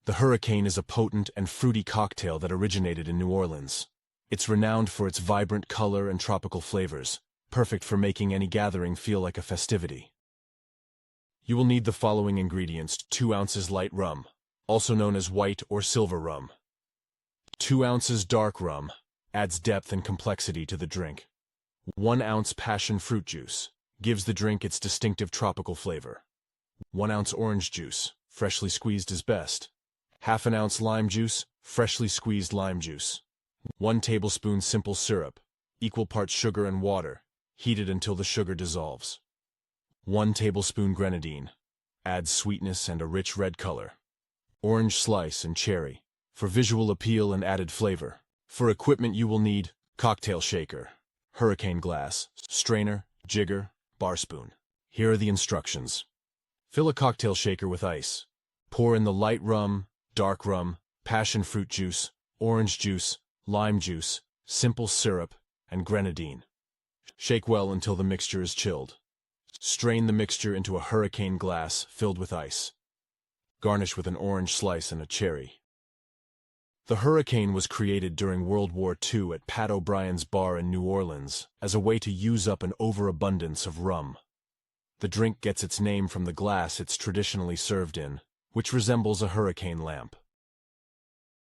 The Hurricane is a potent and fruity cocktail that originated in New Orleans. It's renowned for its vibrant color and tropical flavors, perfect for making any gathering feel like a festivity. You will need the following ingredients: 2 ounces light rum, also known as white or silver rum. 2 ounces dark rum, adds depth and complexity to the drink. 1 ounce passion fruit juice, gives the drink its distinctive tropical flavor. 1 ounce orange juice, freshly squeezed is best. Half an ounce lime juice, freshly squeezed lime juice. 1 tablespoon simple syrup, equal parts sugar and water, heated until the sugar dissolves. 1 tablespoon grenadine, adds sweetness and a rich red color. Orange slice and cherry, for visual appeal and added flavor. For equipment you will need cocktail shaker, hurricane glass, strainer, jigger, bar spoon. Here are the instructions. Fill a cocktail shaker with ice. Pour in the light rum, dark rum, passion fruit juice, orange juice, lime juice, simple syrup, and grenadine. Shake well until the mixture is chilled. Strain the mixture into a hurricane glass filled with ice. Garnish with an orange slice and a cherry. The Hurricane was created during World War II at Pat O'Brien's bar in New Orleans as a way to use up an overabundance of rum. The drink gets its name from the glass it's traditionally served in, which resembles a hurricane lamp.